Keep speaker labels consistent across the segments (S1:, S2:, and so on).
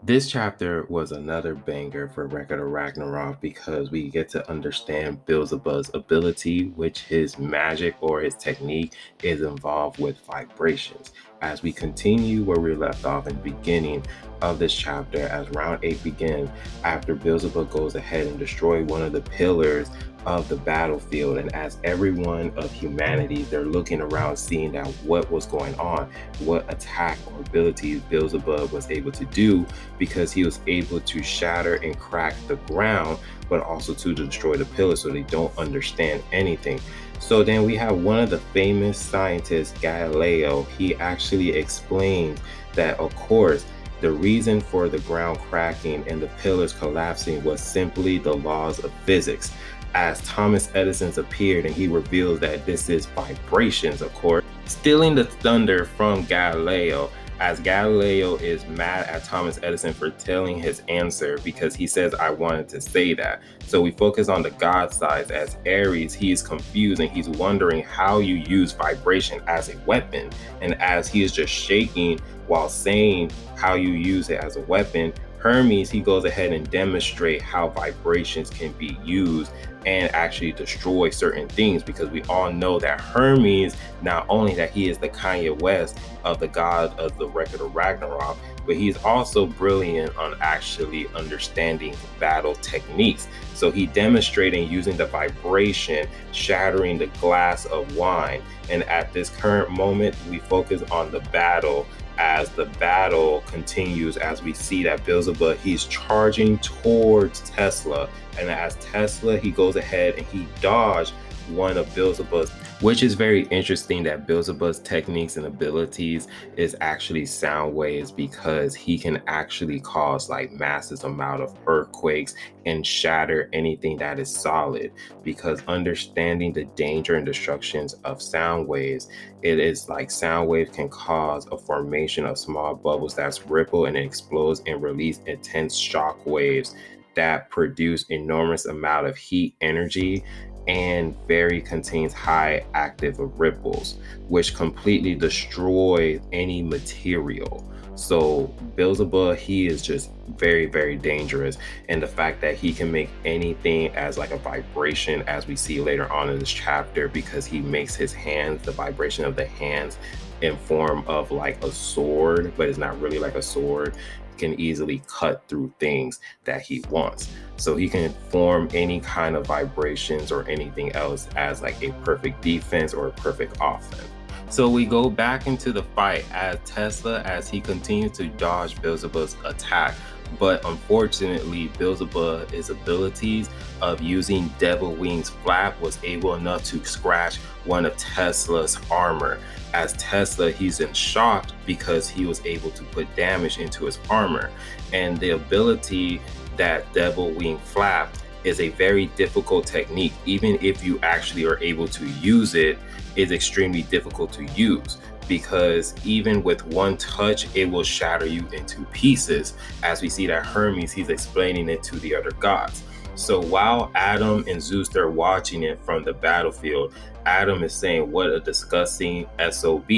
S1: This chapter was another banger for Record of Ragnarok because we get to understand Beelzebub's ability, which his magic or his technique is involved with vibrations. As we continue where we left off in the beginning of this chapter, as round 8 begins, after Beelzebub goes ahead and destroy one of the pillars of the battlefield, and as everyone of humanity, they're looking around seeing that what was going on, what attack or abilities Beelzebub was able to do, because he was able to shatter and crack the ground, but also to destroy the pillars so they don't understand anything. So then we have one of the famous scientists, Galileo. He actually explains that, of course, the reason for the ground cracking and the pillars collapsing was simply the laws of physics. As Thomas Edison's appeared and he reveals that this is vibrations, of course, stealing the thunder from Galileo, as Galileo is mad at Thomas Edison for telling his answer because he says, I wanted to say that. So we focus on the God side. As Ares, he is confused and he's wondering how you use vibration as a weapon. And as he is just shaking while saying how you use it as a weapon, Hermes, he goes ahead and demonstrate how vibrations can be used and actually destroy certain things, because we all know that Hermes, not only that he is the Kanye West of the god of the Record of Ragnarok, but he's also brilliant on actually understanding battle techniques. So he demonstrating using the vibration, shattering the glass of wine. And at this current moment, we focus on the battle. As the battle continues, as we see that Beelzebub, he's charging towards Tesla. And as Tesla, he goes ahead and he dodged one of Beelzebub's, which is very interesting that Beelzebub's techniques and abilities is actually sound waves, because he can actually cause like massive amount of earthquakes and shatter anything that is solid. Because understanding the danger and destructions of sound waves, it is like sound waves can cause a formation of small bubbles that's ripple and explodes and release intense shock waves that produce enormous amount of heat energy and very contains high active ripples, which completely destroy any material. So Beelzebub, he is just very, very dangerous. And the fact that he can make anything as like a vibration, as we see later on in this chapter, because he makes his hands, the vibration of the hands, in form of like a sword, but it's not really like a sword, can easily cut through things that he wants. So he can form any kind of vibrations or anything else as like a perfect defense or a perfect offense. So we go back into the fight as Tesla, as he continues to dodge Beelzebub's attack. But unfortunately, Beelzebub, his abilities of using Devil Wings flap was able enough to scratch one of Tesla's armor. As Tesla, he's in shock because he was able to put damage into his armor. And the ability that Devil Wing flap is a very difficult technique. Even if you actually are able to use it, is extremely difficult to use, because even with one touch, it will shatter you into pieces. As we see that Hermes, he's explaining it to the other gods. So while Adam and Zeus, they're watching it from the battlefield, Adam is saying, what a disgusting SOB.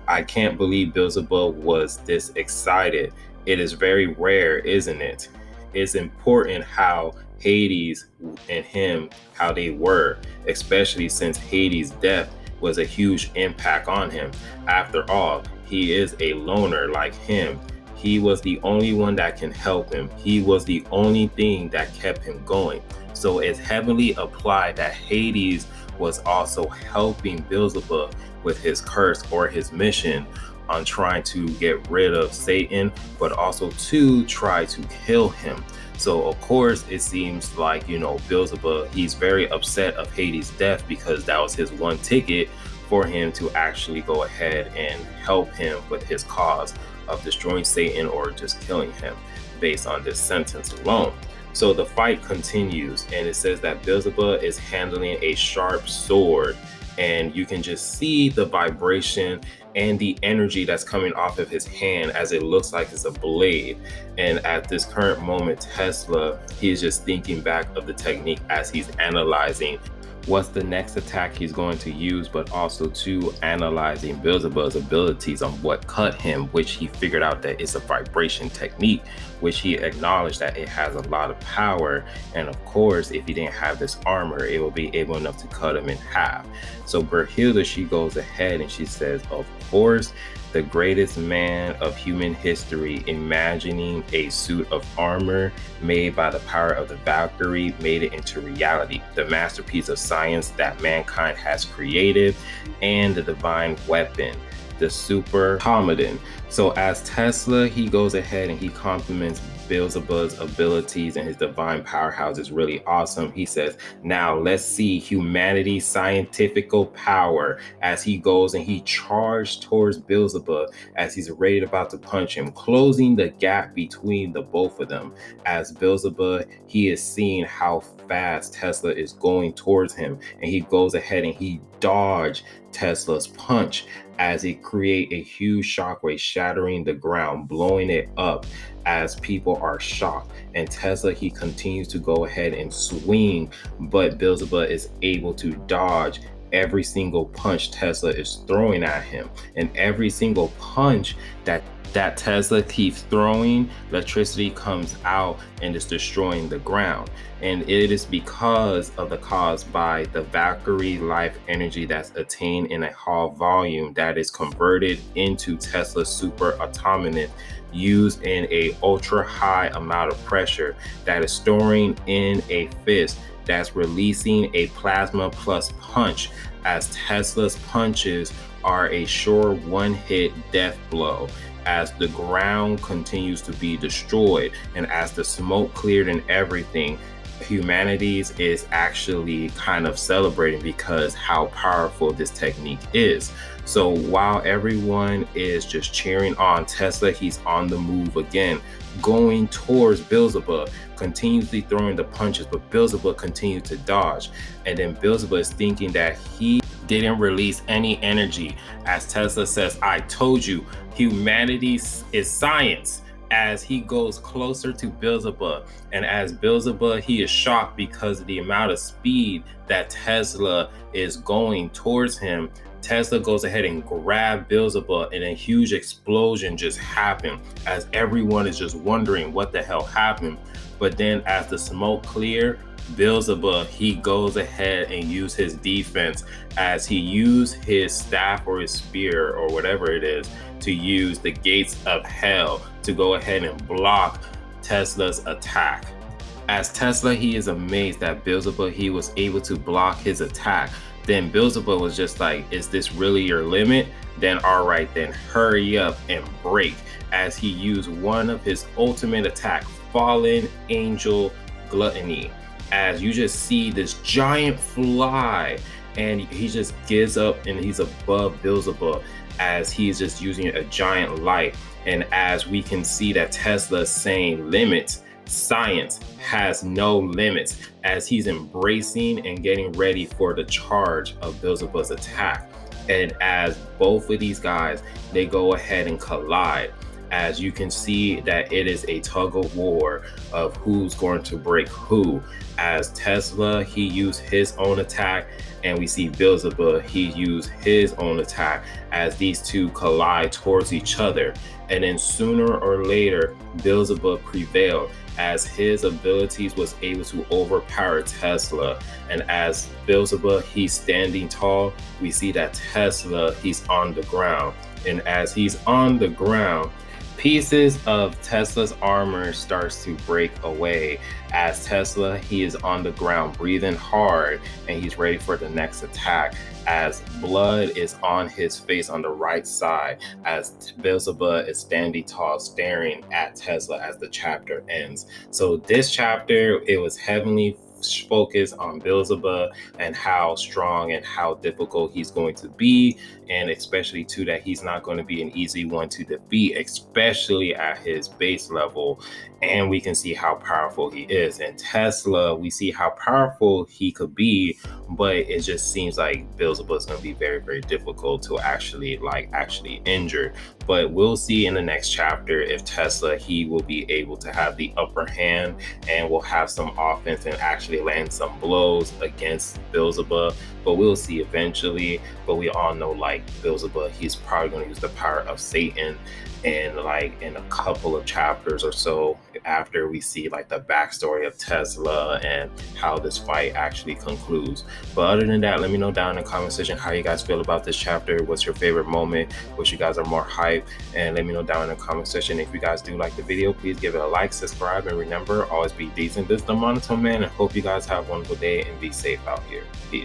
S1: I can't believe Beelzebub was this excited. It is very rare, isn't it? It's important how Hades and him, how they were, especially since Hades' death was a huge impact on him. After all, he is a loner like him. He was the only one that can help him. He was the only thing that kept him going. So it's heavily applied that Hades was also helping Beelzebub with his curse or his mission on trying to get rid of Satan, but also to try to kill him. So of course, it seems like, Beelzebub, he's very upset of Hades' death, because that was his one ticket for him to actually go ahead and help him with his cause of destroying Satan or just killing him based on this sentence alone. So the fight continues, and it says that Beelzebub is handling a sharp sword, and you can just see the vibration and the energy that's coming off of his hand, as it looks like it's a blade. And at this current moment, Tesla, he is just thinking back of the technique as he's analyzing what's the next attack he's going to use, but also to analyzing Beelzebub's abilities on what cut him, which he figured out that it's a vibration technique, which he acknowledged that it has a lot of power. And of course, if he didn't have this armor, it will be able enough to cut him in half. So Berhilda, she goes ahead and she says, of course, the greatest man of human history, imagining a suit of armor made by the power of the Valkyrie, made it into reality. The masterpiece of science that mankind has created, and the divine weapon, the super automaton. So as Tesla, he goes ahead and he compliments Beelzebub's abilities and his divine powerhouse is really awesome. He says, now let's see humanity's scientific power, as he goes and he charged towards Beelzebub as he's ready about to punch him, closing the gap between the both of them. As Beelzebub, he is seeing how fast Tesla is going towards him, and he goes ahead and he dodged Tesla's punch as it create a huge shockwave, shattering the ground, blowing it up as people are shocked. And Tesla, he continues to go ahead and swing, but Beelzebub is able to dodge every single punch Tesla is throwing at him. And every single punch that Tesla keeps throwing, electricity comes out and is destroying the ground. And it is because of the cause by the Valkyrie life energy that's attained in a Hall volume that is converted into Tesla's super automaton, used in a ultra high amount of pressure that is storing in a fist that's releasing a plasma plus punch, as Tesla's punches are a sure one-hit death blow as the ground continues to be destroyed. And as the smoke cleared and everything, humanities is actually kind of celebrating because how powerful this technique is. So while everyone is just cheering on Tesla, he's on the move again, going towards Beelzebub, continuously throwing the punches, but Beelzebub continued to dodge. And then Beelzebub is thinking that he didn't release any energy, as Tesla says, I told you, humanity is science, as he goes closer to Beelzebub. And as Beelzebub, he is shocked because of the amount of speed that Tesla is going towards him. Tesla goes ahead and grabs Beelzebub, and a huge explosion just happened as everyone is just wondering what the hell happened. But then as the smoke cleared, Beelzebub, he goes ahead and use his defense as he used his staff or his spear or whatever it is to use the gates of hell to go ahead and block Tesla's attack. As Tesla, he is amazed that Beelzebub, he was able to block his attack. Then Beelzebub was just like, is this really your limit? Then all right, then hurry up and break, as he used one of his ultimate attack, Fallen Angel Gluttony, as you just see this giant fly, and he just gives up and he's above Beelzebub as he's just using a giant light. And as we can see that Tesla is saying limits, science has no limits, as he's embracing and getting ready for the charge of Beelzebub's attack. And as both of these guys, they go ahead and collide, as you can see that it is a tug of war of who's going to break who. As Tesla, he used his own attack, and we see Beelzebub, he used his own attack, as these two collide towards each other. And then sooner or later, Beelzebub prevailed, as his abilities was able to overpower Tesla. And as Beelzebub, he's standing tall, we see that Tesla, he's on the ground. And as he's on the ground, pieces of Tesla's armor starts to break away, as Tesla, he is on the ground breathing hard, and he's ready for the next attack, as blood is on his face on the right side, as Beelzebub is standing tall staring at Tesla as the chapter ends. So this chapter, it was heavily focused on Beelzebub and how strong and how difficult he's going to be, and especially too that he's not going to be an easy one to defeat, especially at his base level. And we can see how powerful he is. And Tesla, we see how powerful he could be, but it just seems like Beelzebub is going to be very, very difficult to actually injure. But we'll see in the next chapter if Tesla, he will be able to have the upper hand and will have some offense and actually actually land some blows against Beelzebub, but we'll see eventually. But we all know, like, Beelzebub, he's probably going to use the power of Satan, and like in a couple of chapters or so after we see like the backstory of Tesla and how this fight actually concludes. But other than that, let me know down in the comment section how you guys feel about this chapter. What's your favorite moment? Which you guys are more hyped? And let me know down in the comment section. If you guys do like the video, please give it a like, subscribe, and remember, always be decent. This is the Monotone Man, and hope you guys have a wonderful day and be safe out here. Peace.